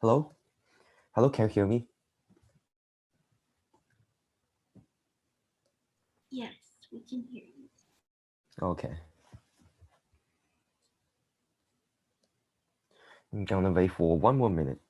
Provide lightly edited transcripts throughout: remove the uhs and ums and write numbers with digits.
Hello? Hello, can you hear me? Yes, we can hear you. Okay. I'm gonna wait for one more minute.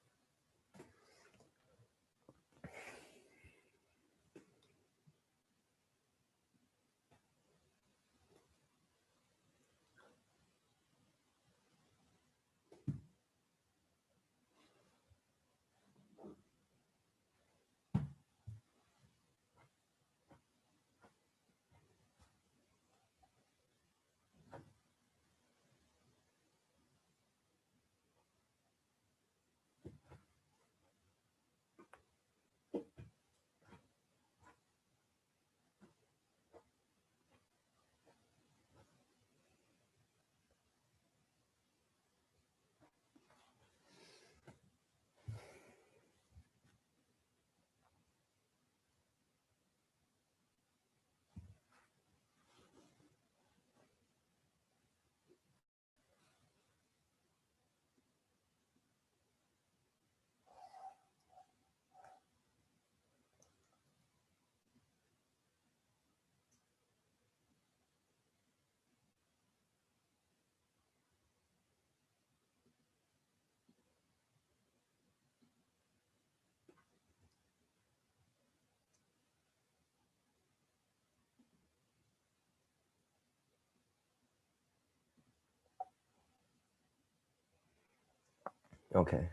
Okay.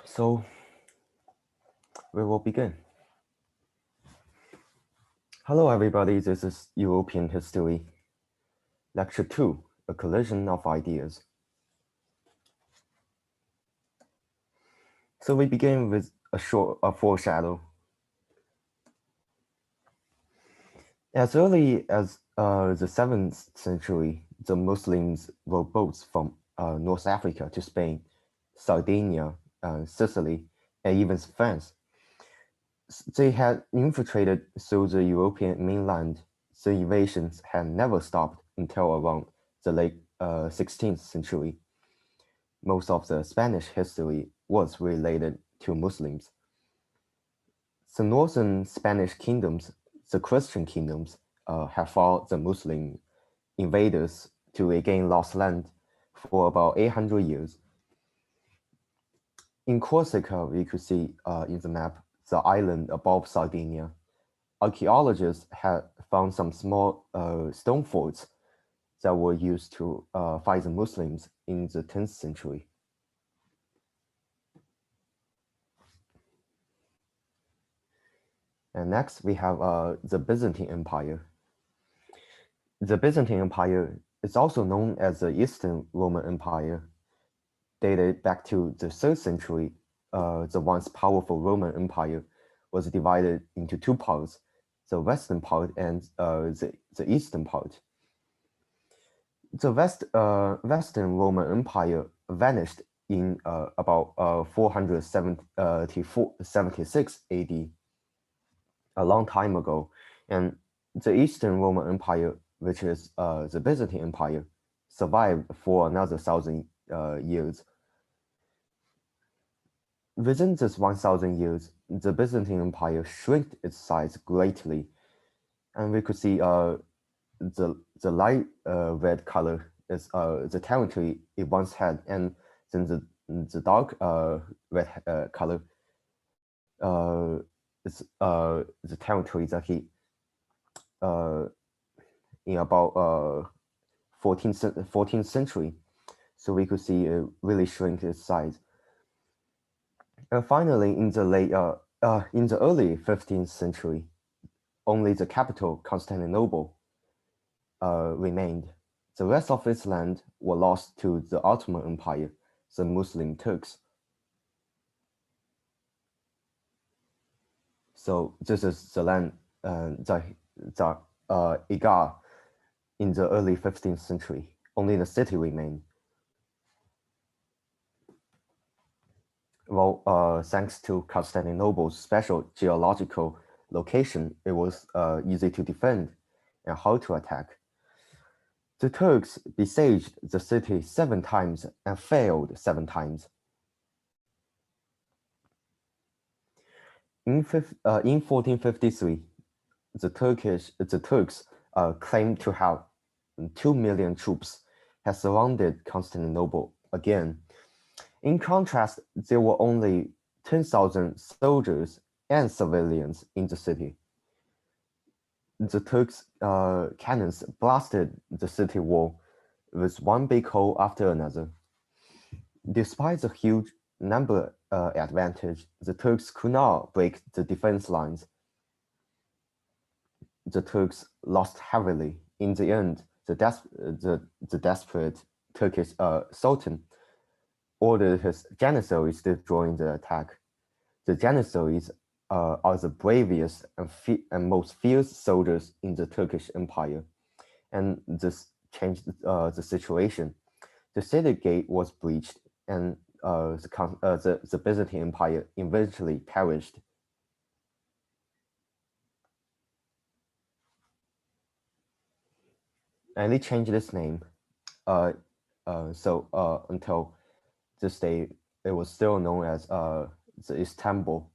So we will begin. Hello, everybody. This is European History, Lecture 2, A Collision of Ideas. So we begin with a short foreshadow. As early as the 7th century, the Muslims were boats from North Africa to Spain, Sardinia, Sicily, and even France. They had infiltrated through the European mainland. The invasions had never stopped until around the late 16th century. Most of the Spanish history was related to Muslims. The northern Spanish kingdoms, the Christian kingdoms, have fought the Muslim invaders to regain lost land for about 800 years. In Corsica, we could see in the map the island above Sardinia. Archaeologists had found some small stone forts that were used to fight the Muslims in the 10th century. And next, we have the Byzantine Empire. The Byzantine Empire is also known as the Eastern Roman Empire, dated back to the 3rd century. The once powerful Roman Empire was divided into two parts, the western part and the eastern part. The Western Roman Empire vanished in about 476 AD, a long time ago, and the Eastern Roman Empire, which is the Byzantine Empire, survived for another 1,000 years. Within this 1,000 years, the Byzantine Empire shrinked its size greatly, and we could see the light red color is the territory it once had, and then the dark red color is the territory that he in about 14th century. So we could see it really shrink its size. And finally, in the early 15th century, only the capital, Constantinople, remained. The rest of its land were lost to the Ottoman Empire, the Muslim Turks. So this is the land that Igar in the early 15th century. Only the city remained. Well, thanks to Constantinople's special geological location, it was easy to defend and hard to attack. The Turks besieged the city 7 times and failed 7 times. In 1453, the Turks claimed to have 2 million troops, had surrounded Constantinople again. In contrast, there were only 10,000 soldiers and civilians in the city. The Turks' cannons blasted the city wall with one big hole after another. Despite the huge number advantage, the Turks could not break the defense lines. The Turks lost heavily. In the end, the desperate Turkish Sultan ordered his Janissaries to join the attack. The Janissaries are the bravest and most fierce soldiers in the Turkish Empire, and this changed the situation. The city gate was breached, and the Byzantine Empire eventually perished. And they changed its name. Until this day, it was still known as the Istanbul.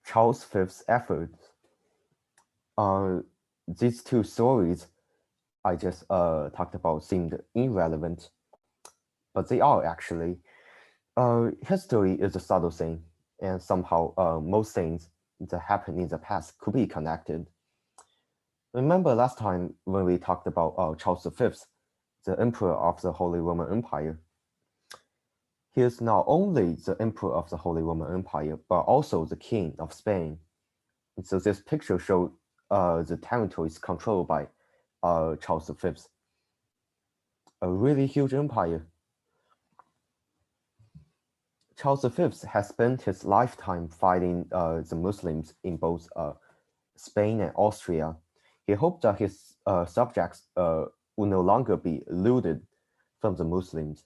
Charles V's efforts. These two stories I just talked about seemed irrelevant, but they are actually. History is a subtle thing, and somehow most things that happened in the past could be connected. Remember last time when we talked about Charles V, the Emperor of the Holy Roman Empire? He is not only the Emperor of the Holy Roman Empire, but also the King of Spain. And so this picture shows the territories controlled by Charles V, a really huge empire. Charles V has spent his lifetime fighting the Muslims in both Spain and Austria. He hoped that his subjects would no longer be eluded from the Muslims.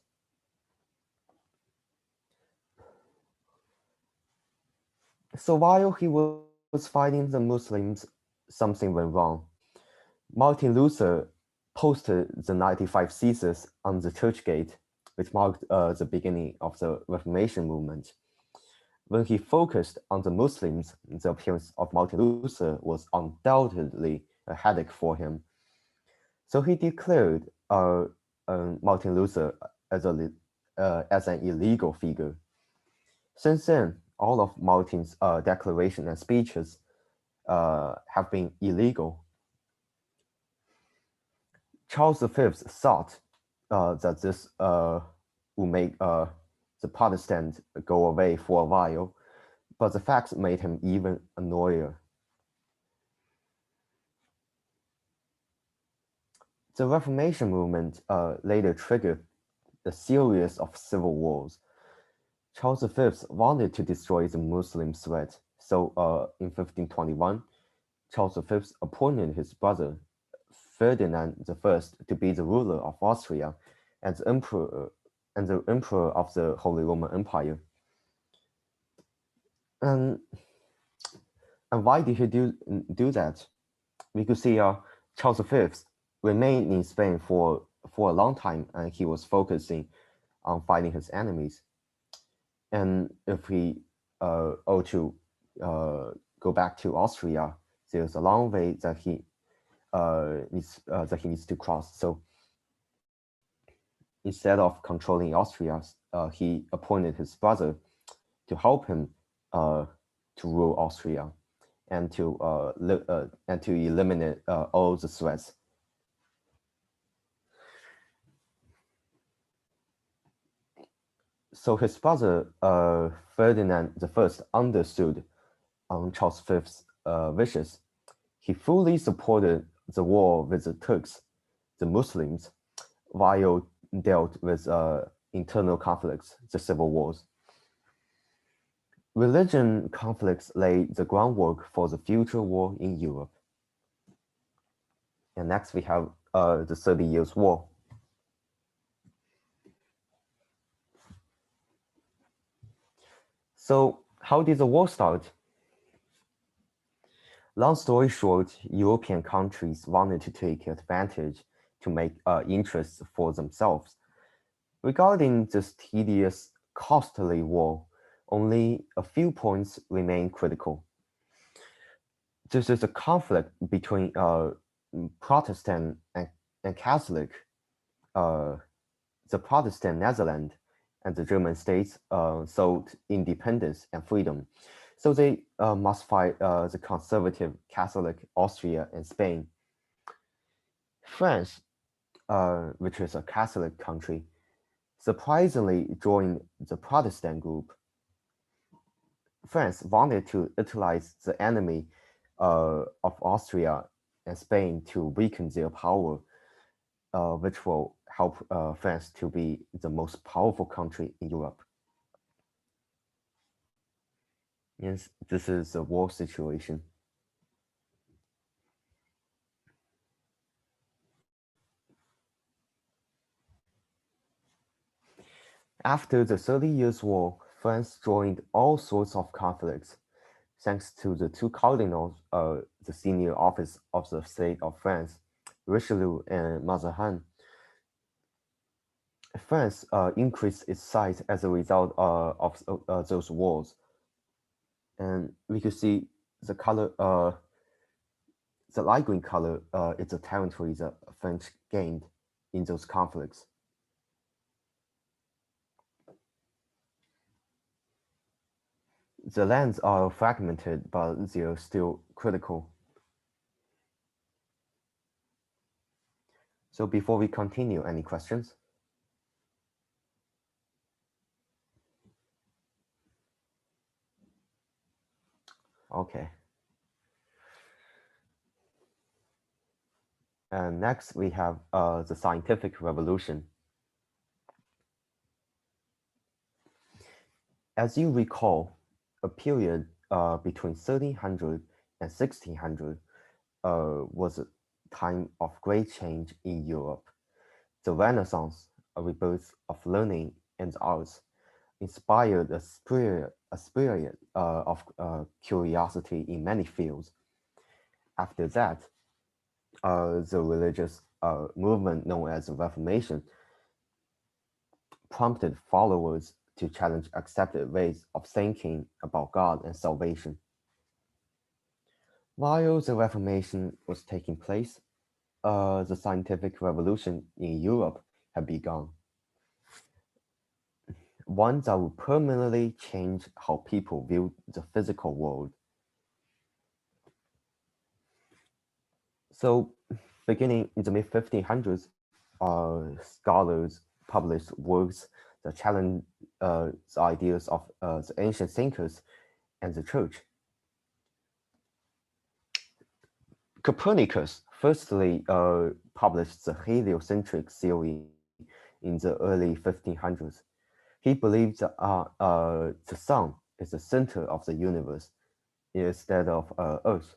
So while he was fighting the Muslims, something went wrong. Martin Luther posted the 95 Theses on the church gate, which marked the beginning of the Reformation movement. When he focused on the Muslims, the appearance of Martin Luther was undoubtedly a headache for him. So he declared Martin Luther as an illegal figure. Since then, all of Martin's declaration and speeches have been illegal. Charles V thought that this would make the Protestants go away for a while, but the facts made him even annoyed. The Reformation movement later triggered a series of civil wars. Charles V wanted to destroy the Muslim threat, so in 1521, Charles V appointed his brother Ferdinand I to be the ruler of Austria and the emperor of the Holy Roman Empire. And why did he do that? We could see Charles V remained in Spain for a long time, and he was focusing on fighting his enemies. And if we to go back to Austria, there's a long way that he needs to cross. So instead of controlling Austria, he appointed his brother to help him to rule Austria and to eliminate all the threats. So his brother Ferdinand I understood Charles V's wishes. He fully supported the war with the Turks, the Muslims, while dealt with internal conflicts, the civil wars. Religion conflicts laid the groundwork for the future war in Europe. And next we have the 30 Years' War. So how did the war start? Long story short, European countries wanted to take advantage to make interests for themselves. Regarding this tedious, costly war, only a few points remain critical. This is a conflict between Protestant and Catholic. The Protestant Netherlands and the German states sought independence and freedom. So they must fight the conservative Catholic Austria and Spain. France, which is a Catholic country, surprisingly joined the Protestant group. France wanted to utilize the enemy of Austria and Spain to weaken their power, which will help France to be the most powerful country in Europe. Yes, this is a war situation. After the 30 Years' War, France joined all sorts of conflicts, thanks to the two cardinals, the senior office of the state of France, Richelieu and Mazarin. France increased its size as a result of those wars. And we could see the color, the light green color is the territory that French gained in those conflicts. The lands are fragmented, but they're still critical. So before we continue, any questions? Okay. And next we have the scientific revolution. As you recall, a period between 1300 and 1600 was a time of great change in Europe. The Renaissance, a rebirth of learning and arts, inspired a spirit of curiosity in many fields. After that, the religious movement known as the Reformation prompted followers to challenge accepted ways of thinking about God and salvation. While the Reformation was taking place, the scientific revolution in Europe had begun. One that would permanently change how people viewed the physical world. So, beginning in the mid-1500s, scholars published works that challenged the ideas of the ancient thinkers and the church. Copernicus firstly published the heliocentric theory in the early 1500s. He believed that the sun is the center of the universe instead of Earth.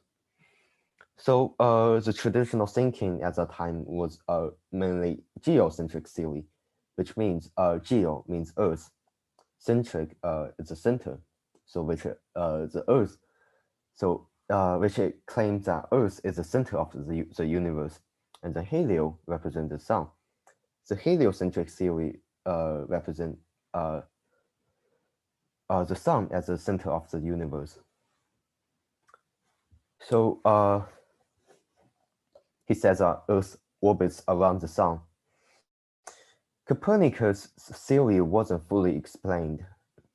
So the traditional thinking at that time was mainly geocentric theory, which means geo means Earth, centric is the center, so which the Earth, so which it claims that Earth is the center of the universe, and the helio represents the sun. The heliocentric theory represents the sun as the center of the universe. So he says Earth orbits around the sun. Copernicus' theory wasn't fully explained.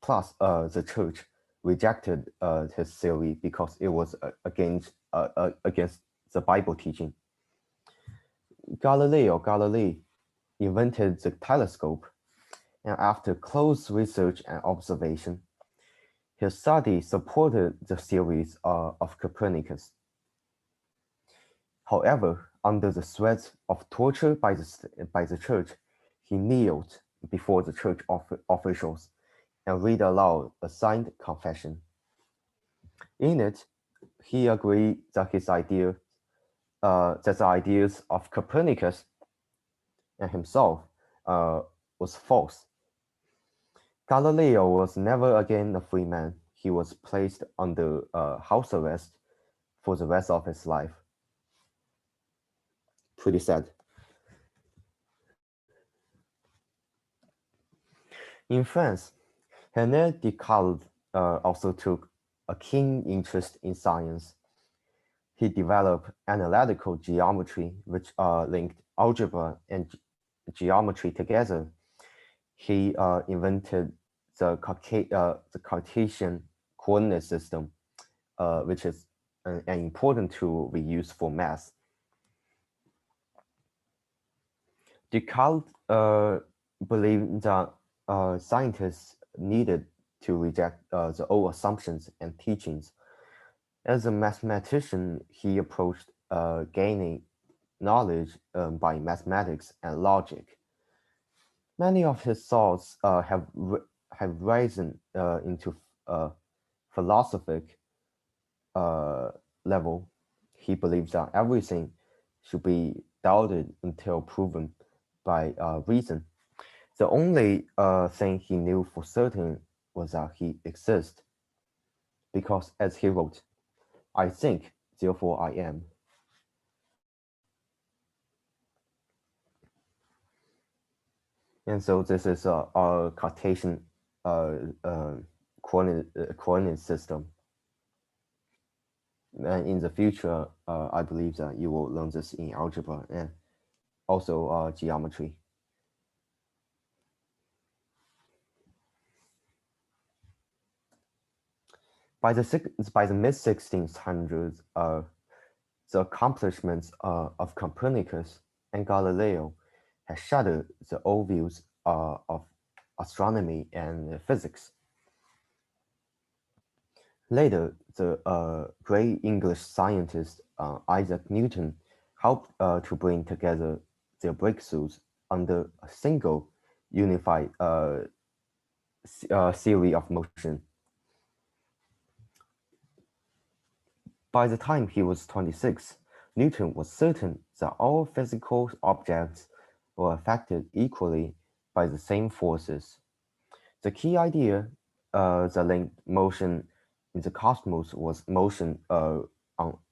Plus, the church rejected his theory because it was against the Bible teaching. Galileo Galilei invented the telescope, and after close research and observation, his study supported the theories of Copernicus. However, under the threat of torture by the church, he kneeled before the church officials and read aloud a signed confession. In it, he agreed that the ideas of Copernicus and himself was false. Galileo was never again a free man. He was placed under house arrest for the rest of his life. Pretty sad. In France, René Descartes also took a keen interest in science. He developed analytical geometry, which linked algebra and geometry together. He invented the Cartesian coordinate system, which is an important tool we use for math. Descartes believed that scientists needed to reject the old assumptions and teachings. As a mathematician, he approached gaining knowledge by mathematics and logic. Many of his thoughts have risen into philosophic level. He believes that everything should be doubted until proven by reason. The only thing he knew for certain was that he exists, because as he wrote, I think, therefore I am. And so this is our Cartesian coordinate system. And in the future, I believe that you will learn this in algebra and also geometry. By the mid 1600s, the accomplishments of Copernicus and Galileo had shattered the old views of astronomy and physics. Later, the great English scientist Isaac Newton helped to bring together their breakthroughs under a single unified theory of motion. By the time he was 26, Newton was certain that all physical objects were affected equally by the same forces. The key idea that linked motion in the cosmos was motion on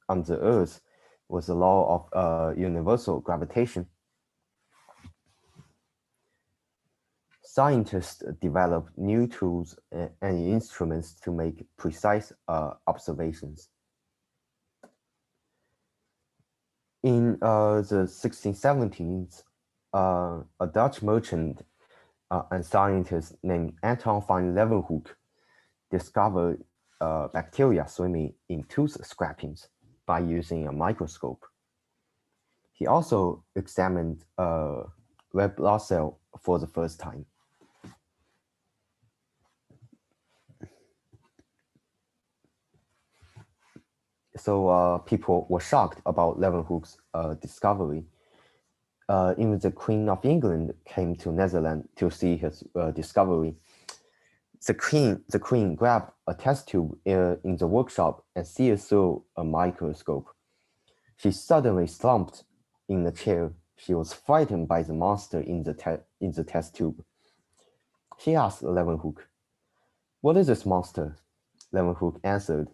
the Earth was the law of universal gravitation. Scientists developed new tools and instruments to make precise observations. In the 1670s, a Dutch merchant and scientist named Anton van Leeuwenhoek discovered bacteria swimming in tooth scrapings by using a microscope. He also examined red blood cell for the first time. So people were shocked about Leeuwenhoek's discovery. Even the Queen of England came to Netherlands to see his discovery. The queen grabbed a test tube in the workshop and see it through a microscope. She suddenly slumped in the chair. She was frightened by the monster in the test tube. She asked Leeuwenhoek, "What is this monster?" Leeuwenhoek answered,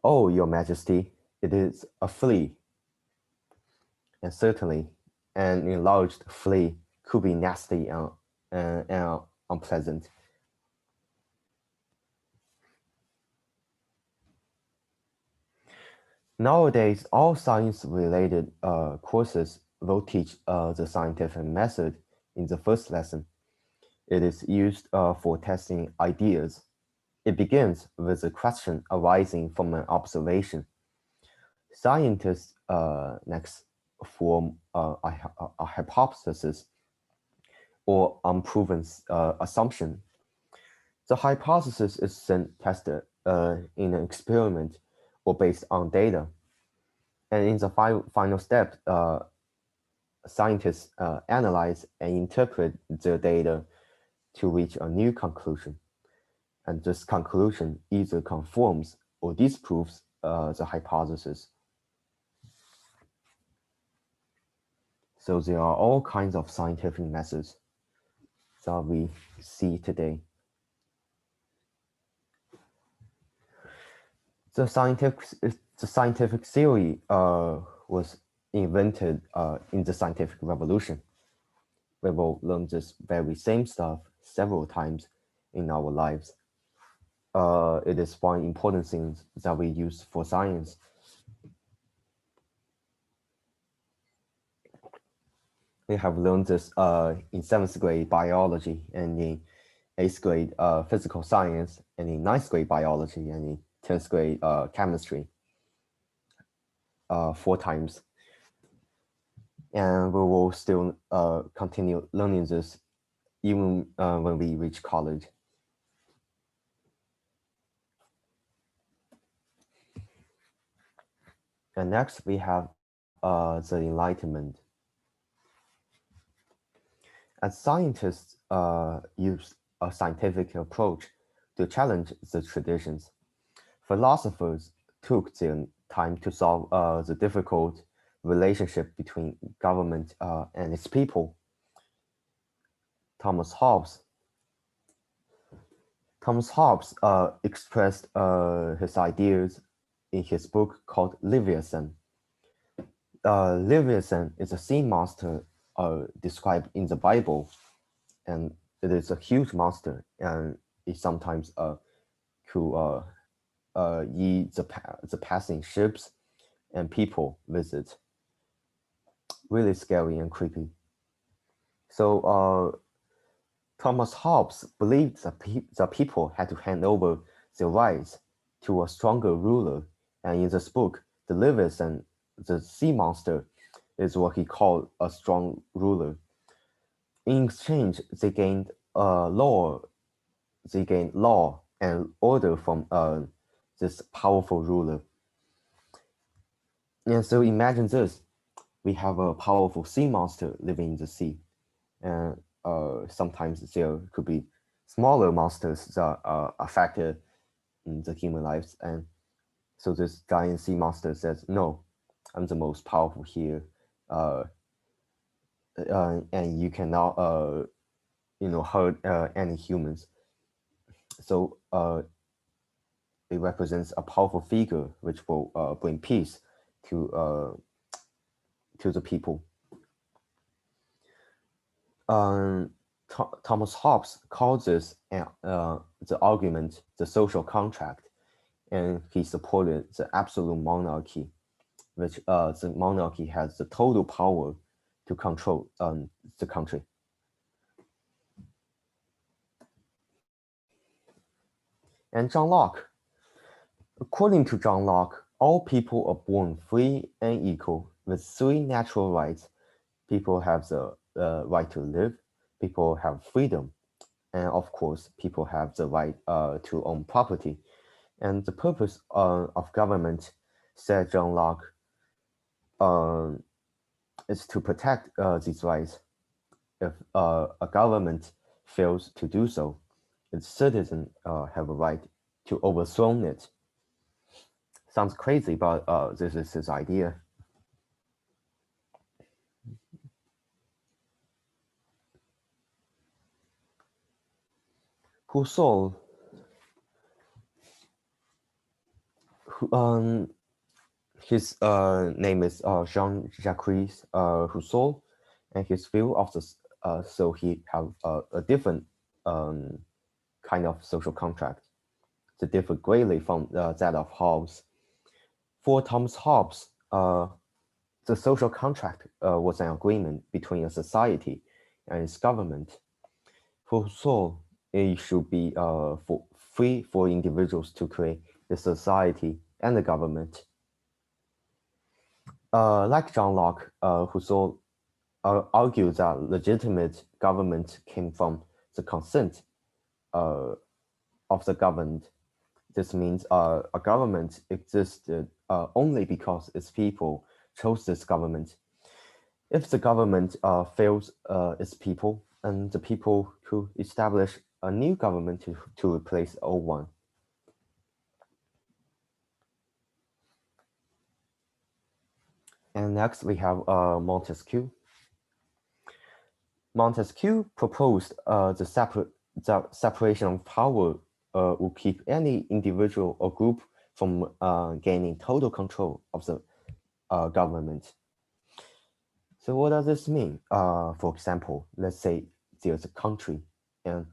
"Oh, Your Majesty, it is a flea." And certainly, an enlarged flea could be nasty and unpleasant. Nowadays, all science-related courses will teach the scientific method in the first lesson. It is used for testing ideas. It begins with a question arising from an observation. Scientists next form a hypothesis or unproven assumption. The hypothesis is then tested in an experiment or based on data. And in the final step, scientists analyze and interpret the data to reach a new conclusion. And this conclusion either confirms or disproves the hypothesis. So there are all kinds of scientific methods. that we see today. The scientific theory was invented in the scientific revolution. We will learn this very same stuff several times in our lives. It is one important thing that we use for science. We have learned this in 7th grade biology and in 8th grade physical science and in 9th grade biology and in 10th grade chemistry 4 times. And we will still continue learning this even when we reach college. And next we have the Enlightenment. As scientists use a scientific approach to challenge the traditions, philosophers took their time to solve the difficult relationship between government and its people. Thomas Hobbes expressed his ideas in his book called Leviathan. Leviathan is a sea monster described in the Bible, and it is a huge monster, and it sometimes could eat the passing ships and people visit. Really scary and creepy. So Thomas Hobbes believed that people had to hand over their rights to a stronger ruler, and in this book, the Leviathan, the sea monster, is what he called a strong ruler. In exchange, they gained law and order from this powerful ruler. And so imagine this: we have a powerful sea monster living in the sea, and sometimes there could be smaller monsters that affected the human lives. And so this giant sea monster says, "No, I'm the most powerful here, and you cannot, hurt any humans." So it represents a powerful figure which will bring peace to the people. Thomas Hobbes calls this the argument the social contract, and he supported the absolute monarchy, which the monarchy has the total power to control the country. And John Locke. According to John Locke, all people are born free and equal with 3 natural rights. People have the right to live, people have freedom, and of course, people have the right to own property. And the purpose of government, said John Locke, is to protect these rights. If a government fails to do so, its citizens have a right to overthrow it. Sounds crazy, but this is his idea. Rousseau, his name is Jean-Jacques Rousseau, and his view of the so he have a different kind of social contract that differ greatly from that of Hobbes. For Thomas Hobbes, the social contract was an agreement between a society and its government. For Rousseau, it should be free for individuals to create the society and the government. Like John Locke, Rousseau argued that legitimate government came from the consent of the governed. This means a government existed only because its people chose this government. If the government fails its people, and the people who establish a new government to replace the old one. And next we have Montesquieu. Montesquieu proposed the separation of power would keep any individual or group from gaining total control of the government. So what does this mean? For example, let's say there's a country and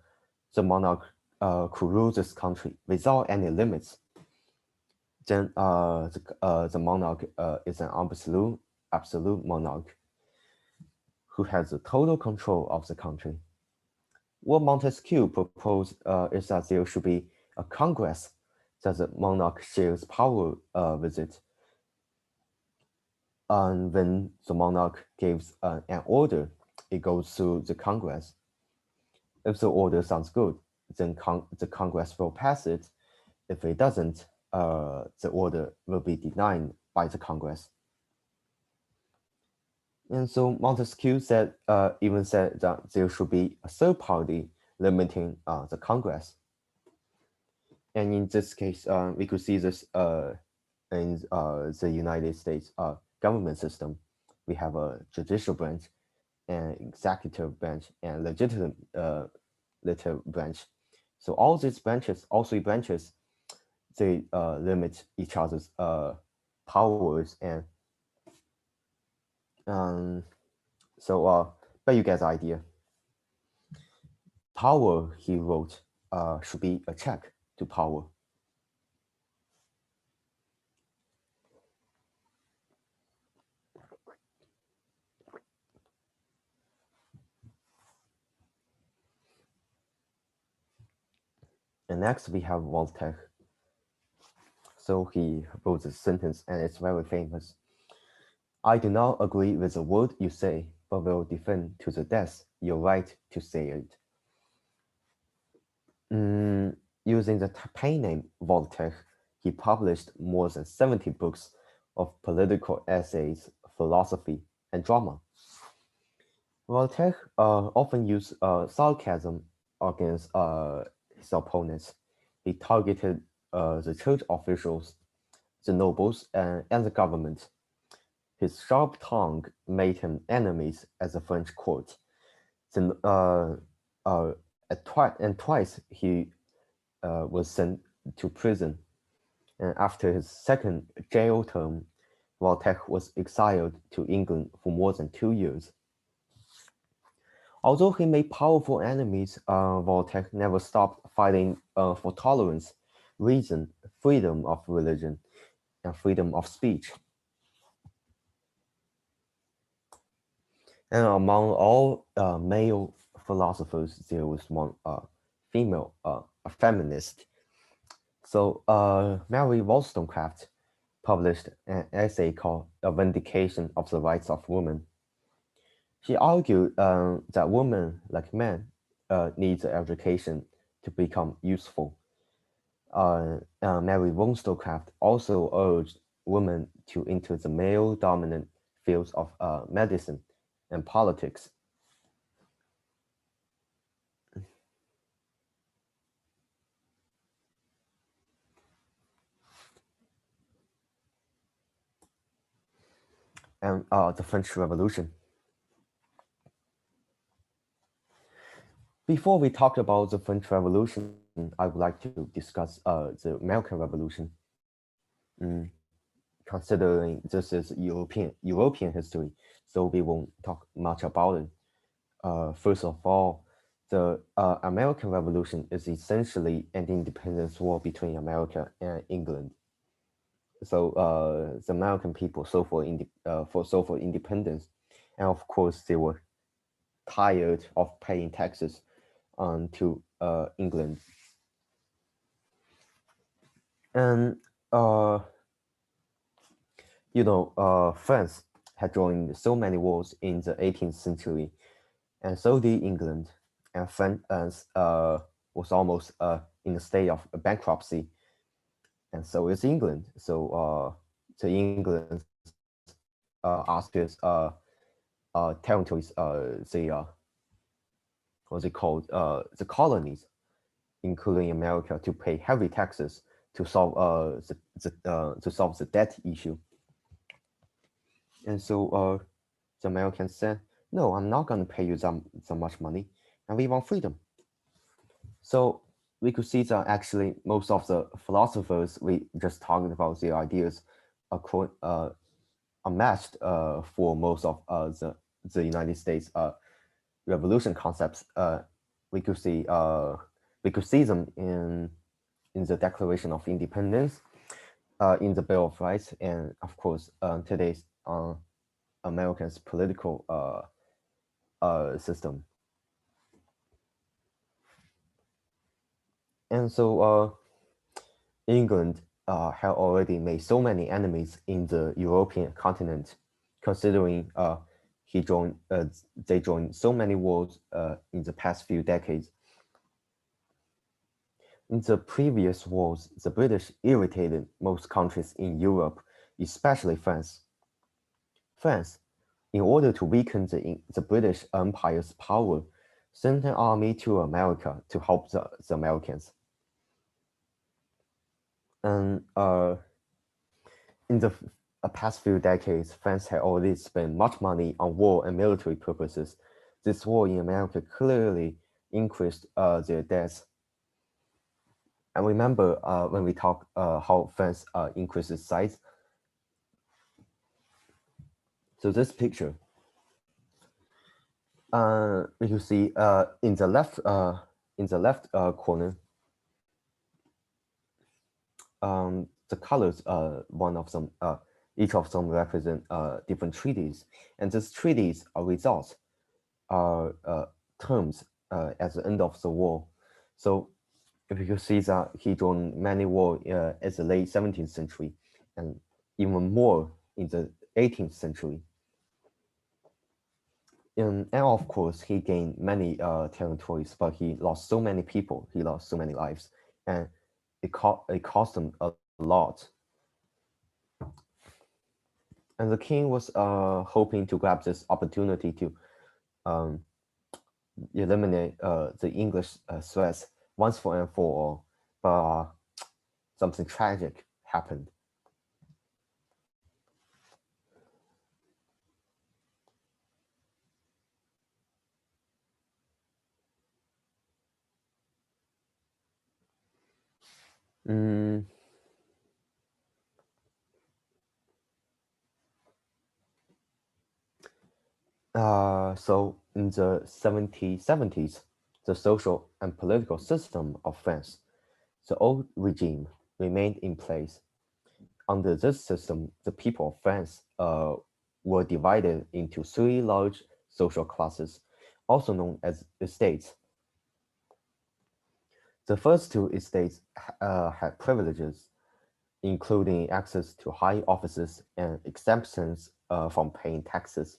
the monarch could rule this country without any limits. Then the monarch is an absolute monarch who has the total control of the country. What Montesquieu proposed is that there should be a Congress that the monarch shares power with it. And when the monarch gives an order, it goes to the Congress. If the order sounds good, then the Congress will pass it. If it doesn't, the order will be denied by the Congress. And so Montesquieu even said that there should be a third party limiting the Congress. And in this case, we could see this in the United States government system. We have a judicial branch, an executive branch, and legislative branch. So all these branches, all three branches, they limit each other's powers, and but you get the idea. Power, he wrote, should be a check to power. And next we have Voltaire. So he wrote this sentence, and it's very famous. I do not agree with the word you say, but will defend to the death your right to say it. Using the pen name Voltaire, he published more than 70 books of political essays, philosophy, and drama. Voltaire often used sarcasm against his opponents. He targeted the church officials, the nobles, and the government. His sharp tongue made him enemies at the French court. Then, twice he was sent to prison. And after his second jail term, Voltaire was exiled to England for more than 2 years. Although he made powerful enemies, Voltaire never stopped fighting for tolerance, reason, freedom of religion, and freedom of speech. And among all male philosophers, there was one female, a feminist. So Mary Wollstonecraft published an essay called A Vindication of the Rights of Women. She argued that women, like men, need education to become useful. Mary Wollstonecraft also urged women to enter the male-dominant fields of medicine and politics. And the French Revolution. Before we talk about the French Revolution, I would like to discuss the American Revolution. Considering this is European history, so we won't talk much about it. First of all, the American Revolution is essentially an independence war between America and England. So the American people sought for independence, and of course they were tired of paying taxes to England. And France had joined so many wars in the 18th century, and so did England. And France was almost in a state of bankruptcy, and so is England. So the England asked its territories, what's it called, the colonies, including America, to pay heavy taxes to solve the debt issue. And so the Americans said, no, I'm not going to pay you so much money, and we want freedom. So we could see that actually most of the philosophers we just talked about, their ideas are matched for most of the United States revolution concepts. We could see them in the Declaration of Independence, in the Bill of Rights, and of course today's Americans' political system. And so England had already made so many enemies in the European continent, considering they joined so many wars in the past few decades. In the previous wars, the British irritated most countries in Europe, especially France. France, in order to weaken the British Empire's power, sent an army to America to help the Americans. And in the past few decades, France had already spent much money on war and military purposes. This war in America clearly increased their debts. And remember when we talk how France increases size. So this picture, you can see in the left corner, the colors, each of them represent different treaties, and these treaties are results, are terms at the end of the war. So if you can see that he joined many wars at the late 17th century, and even more in the 18th century. And of course, he gained many territories, but he lost so many people, he lost so many lives, and it cost him a lot. And the king was hoping to grab this opportunity to eliminate the English threats once and for all, but something tragic happened. So in the 1770s, the social and political system of France, the old regime, remained in place. Under this system, the people of France were divided into three large social classes, also known as estates. The first two estates had privileges, including access to high offices and exemptions from paying taxes.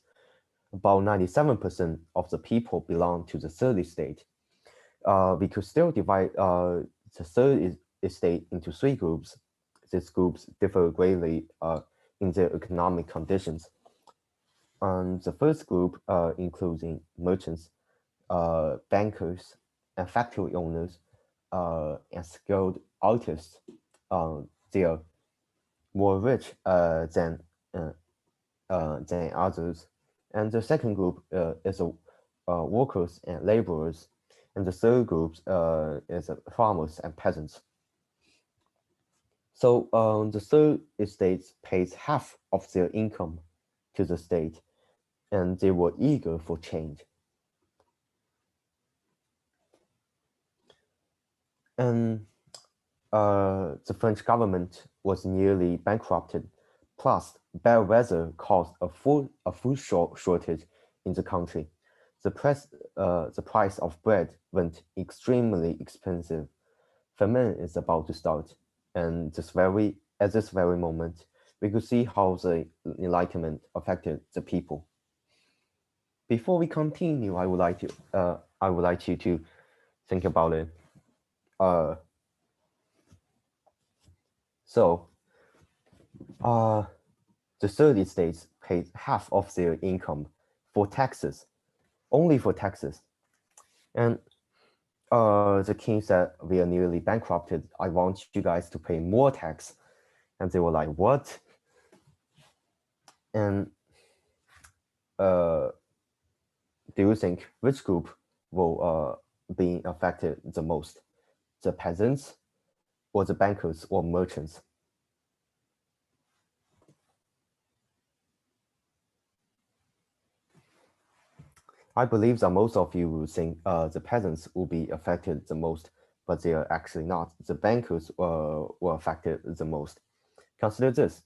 About 97% of the people belonged to the third estate. We could still divide the third estate into three groups. These groups differ greatly in their economic conditions. The first group, including merchants, bankers, and factory owners, and skilled artists, they are more rich than others. And the second group is workers and laborers, and the third group is farmers and peasants. So the third estate pays half of their income to the state, and they were eager for change. And the French government was nearly bankrupted. Plus, bad weather caused a food shortage in the country. The price of bread went extremely expensive. Famine is about to start, and at this very moment, we could see how the Enlightenment affected the people. Before we continue, I would like you to think about it. So, the third estates paid half of their income for taxes, only for taxes. And the king said, "We are nearly bankrupted. I want you guys to pay more tax." And they were like, "What?" And do you think which group will be affected the most? The peasants, or the bankers or merchants? I believe that most of you will think the peasants will be affected the most, but they are actually not. The bankers were affected the most. Consider this: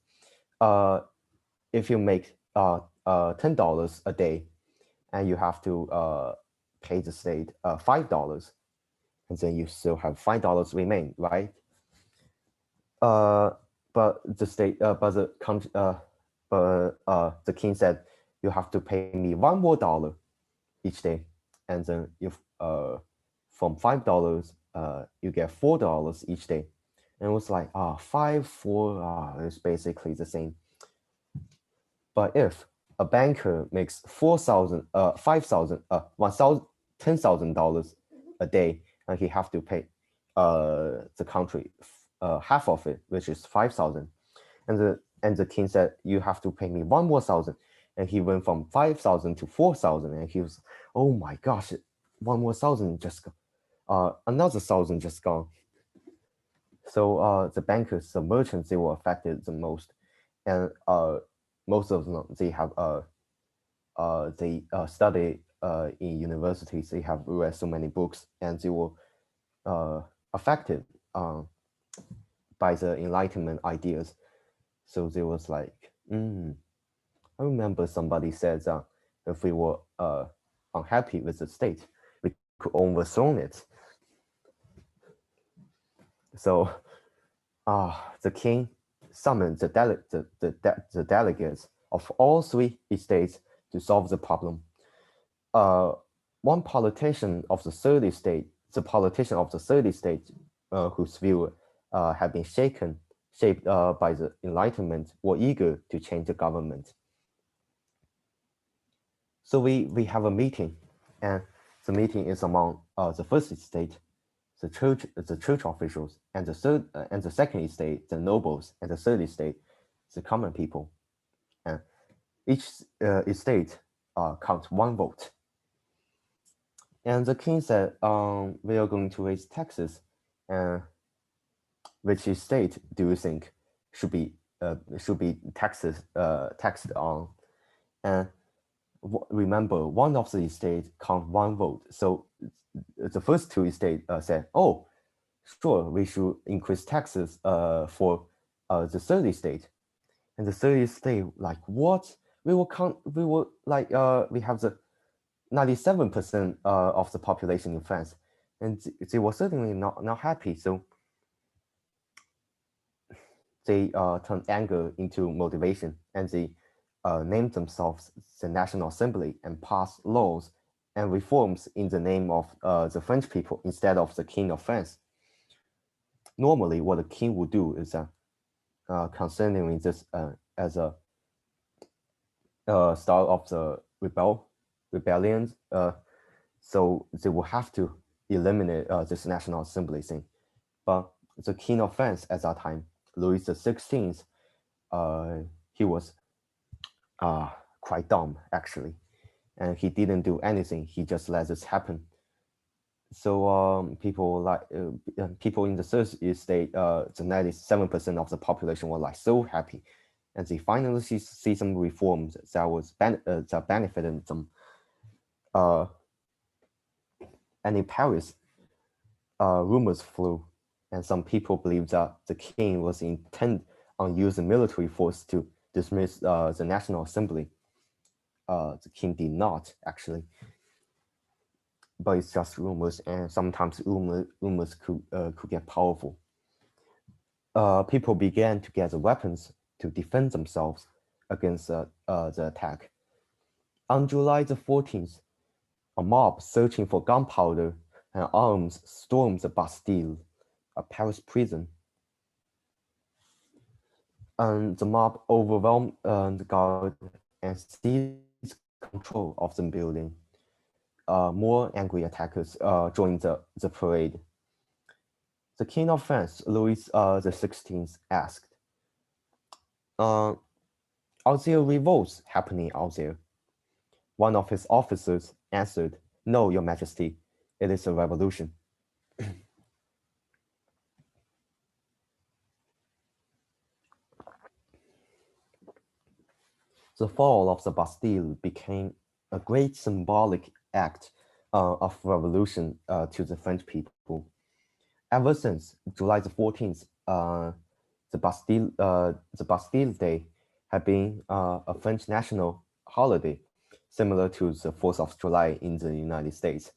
if you make $10 a day, and you have to pay the state $5, and then you still have $5 remain, right? But the state, but the country, the king said, you have to pay me $1 more each day, and then if from $5, you get $4 each day, and it was like 5, 4, it's basically the same. But if a banker makes 4,000, 5,000, 1,000, $10,000 a day, and he have to pay the country half of it, which is 5,000, and the king said, you have to pay me $1 more, and he went from 5,000 to 4,000, and he was, oh my gosh, $1 more just gone, another 1,000 just gone. So the bankers, the merchants, they were affected the most, and most of them, they have they study in universities, they have read so many books, and they were affected by the Enlightenment ideas. So they was like, I remember somebody said that if we were unhappy with the state, we could overthrow it. So the king summoned the delegates of all 3 estates to solve the problem. One politician of the third estate, whose view had been shaped by the Enlightenment, were eager to change the government. So we have a meeting, and the meeting is among the first estate, the church officials, and the second estate, the nobles, and the third estate, the common people. And each estate counts 1 vote. And the king said, we are going to raise taxes. Which estate do you think should be taxed on? And remember, one of the estates count 1 vote. So the first 2 estates said, oh, sure, we should increase taxes for the third estate. And the third estate, like, what? We have the 97% of the population in France, and they were certainly not happy. So they turned anger into motivation, and they named themselves the National Assembly and passed laws and reforms in the name of the French people instead of the King of France. Normally, what the king would do is considering this as a start of the rebellion, so they will have to eliminate this National Assembly thing. But the King of France at that time, Louis XVI, he was quite dumb, actually, and he didn't do anything. He just let this happen. So people in the third estate, the 97% of the population were like so happy, and they finally see some reforms that benefited them. And in Paris, rumors flew, and some people believed that the king was intent on using military force to dismiss the National Assembly. The king did not, actually, but it's just rumors, and sometimes rumors could get powerful. People began to gather weapons to defend themselves against the attack. On July the 14th, a mob searching for gunpowder and arms stormed the Bastille, a Paris prison. And the mob overwhelmed the guard and seized control of the building. More angry attackers joined the parade. The King of France, Louis XVI, asked, are there revolts happening out there? One of his officers answered, "No, Your Majesty, it is a revolution." The fall of the Bastille became a great symbolic act of revolution to the French people. Ever since July the 14th, the Bastille Day had been a French national holiday, similar to the 4th of July in the United States.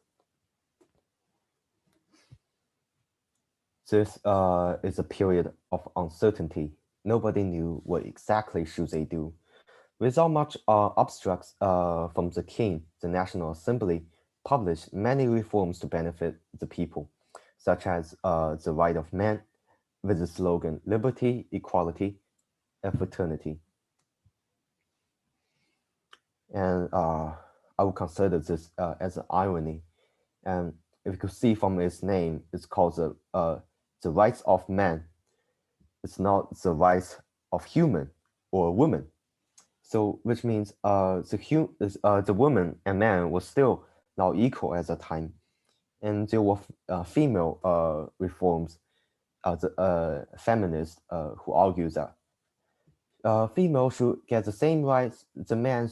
This is a period of uncertainty. Nobody knew what exactly should they do. Without much obstructs from the king, the National Assembly published many reforms to benefit the people, such as the right of man, with the slogan "Liberty, Equality, and Fraternity." And I would consider this as an irony. And if you could see from its name, it's called the rights of man. It's not the rights of human or woman. So, which means the woman and man were still not equal at the time, and there were female reforms, the feminists who argue that female should get the same rights the man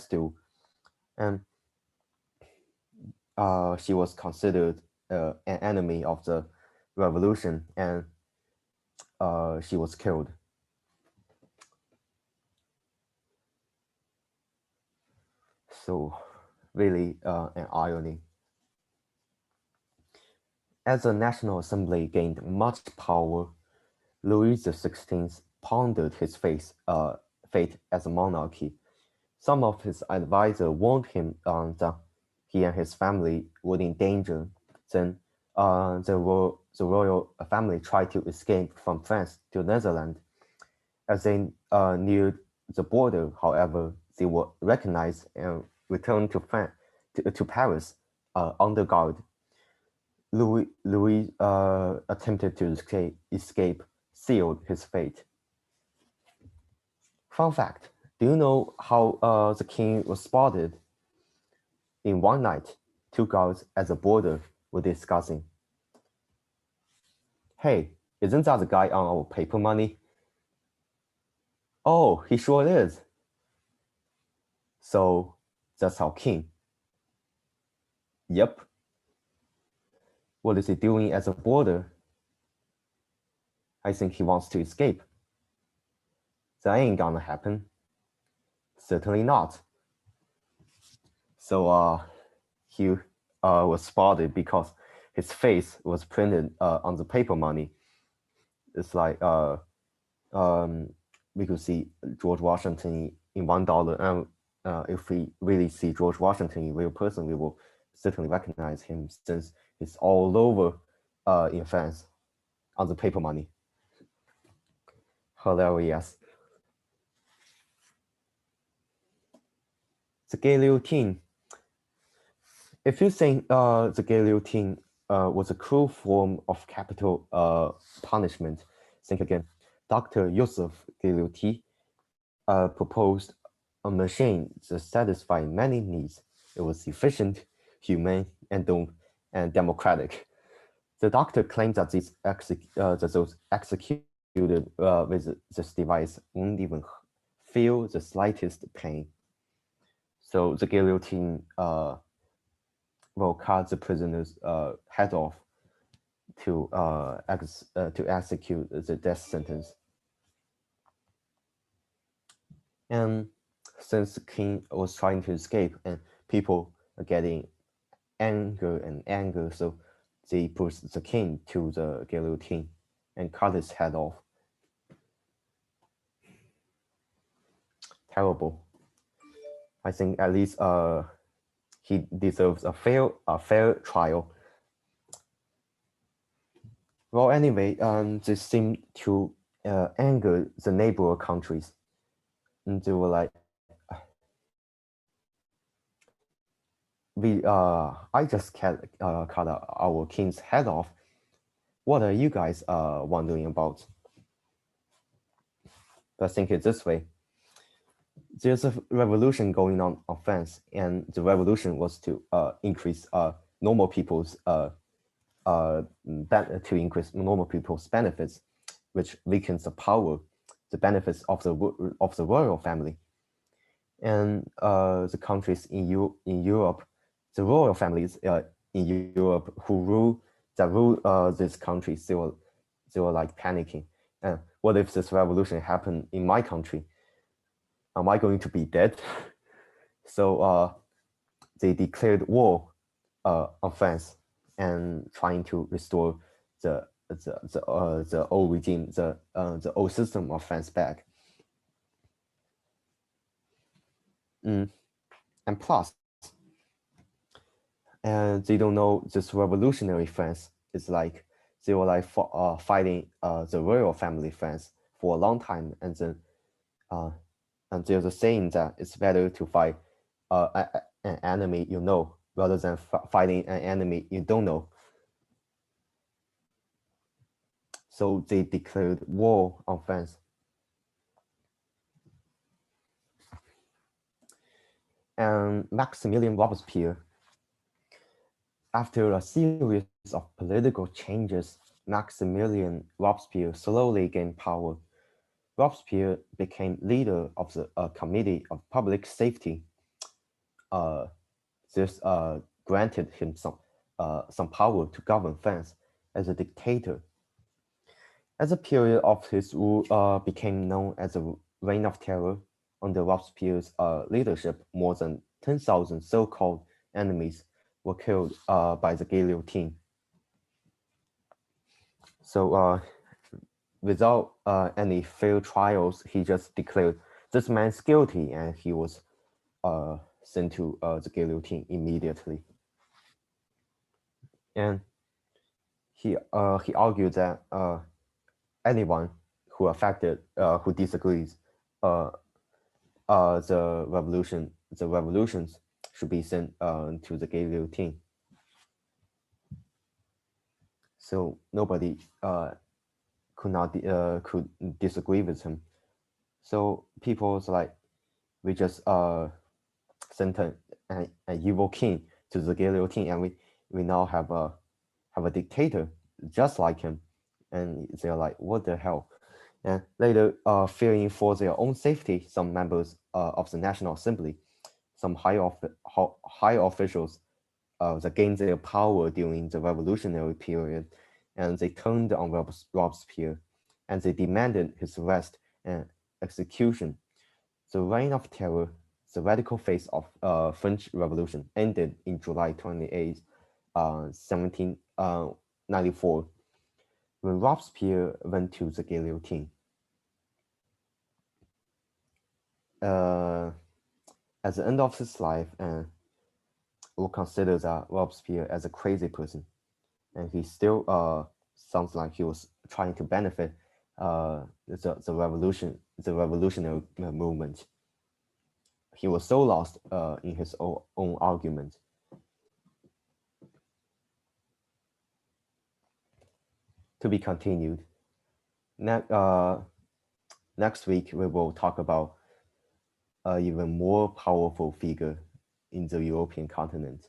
do, and she was considered an enemy of the revolution, and she was killed. So, really an irony. As the National Assembly gained much power, Louis XVI pondered his fate as a monarchy. Some of his advisors warned him that he and his family were in danger. Then the royal family tried to escape from France to Netherlands. As they neared the border, however, they were recognized and returned to Paris under guard. Louis attempted to escape, sealed his fate. Fun fact, do you know how the king was spotted? In one night, two guards at the border were discussing. "Hey, isn't that the guy on our paper money?" "Oh, he sure is." So that's our king. Yep. What is he doing at the border? I think he wants to escape. That ain't gonna happen. Certainly not. So he was spotted because his face was printed on the paper money. It's like we could see George Washington in $1, and if we really see George Washington in real person, we will certainly recognize him since he's all over in France on the paper money. Hilarious. The guillotine. If you think the guillotine was a cruel form of capital punishment, think again. Dr. Joseph Guillotin proposed a machine that satisfied many needs. It was efficient, humane, and democratic. The doctor claimed that those executed with this device wouldn't even feel the slightest pain. So the guillotine will cut the prisoner's head off to execute the death sentence. And since the king was trying to escape and people are getting anger, so they pushed the king to the guillotine and cut his head off. Terrible. I think at least he deserves a fair trial. Well, anyway, this seemed to anger the neighbor countries. And they were like, I just cut our king's head off. What are you guys wondering about? But think it this way. there's a revolution going on France, and the revolution was to increase normal people's benefits, which weakens the benefits of the royal family. And the countries in Europe, the royal families in Europe who rule these countries, they were like panicking. And what if this revolution happened in my country? Am I going to be dead? So they declared war on France and trying to restore the old regime, the old system of France back. And plus, and they don't know this revolutionary France is like they were like fighting the royal family France for a long time, and then and there's a saying that it's better to fight an enemy you know rather than fighting an enemy you don't know. So they declared war on France. And Maximilien Robespierre, after a series of political changes, Maximilien Robespierre slowly gained power. Robespierre became leader of the Committee of Public Safety. This granted him some power to govern France as a dictator. As the period of his rule became known as the Reign of Terror, under Robespierre's leadership, more than 10,000 so-called enemies were killed by the guillotine. So without any fair trials, he just declared this man's guilty, and he was sent to the guillotine immediately. And he argued that anyone who who disagrees the revolutions should be sent to the guillotine. So nobody could disagree with him. So people was like, we just sent an evil king to the guillotine, and we now have a dictator just like him. And they're like, what the hell? And later, fearing for their own safety, some members of the National Assembly, some high officials that gained their power during the revolutionary period, and they turned on Robespierre, and they demanded his arrest and execution. The Reign of Terror, the radical phase of French Revolution, ended in July 28, 1794, when Robespierre went to the guillotine. At the end of his life, we'll consider that Robespierre as a crazy person, and he still sounds like he was trying to benefit the revolutionary movement. He was so lost in his own argument. To be continued. Next week, we will talk about even more powerful figure in the European continent,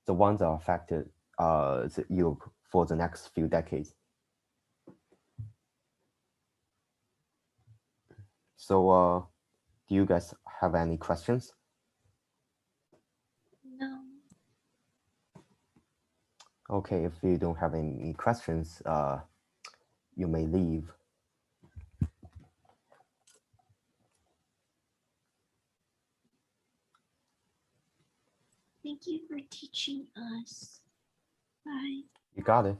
the ones that affected Europe for the next few decades. So do you guys have any questions? No. Okay, if you don't have any questions, you may leave. Thank you for teaching us. Bye. You got it.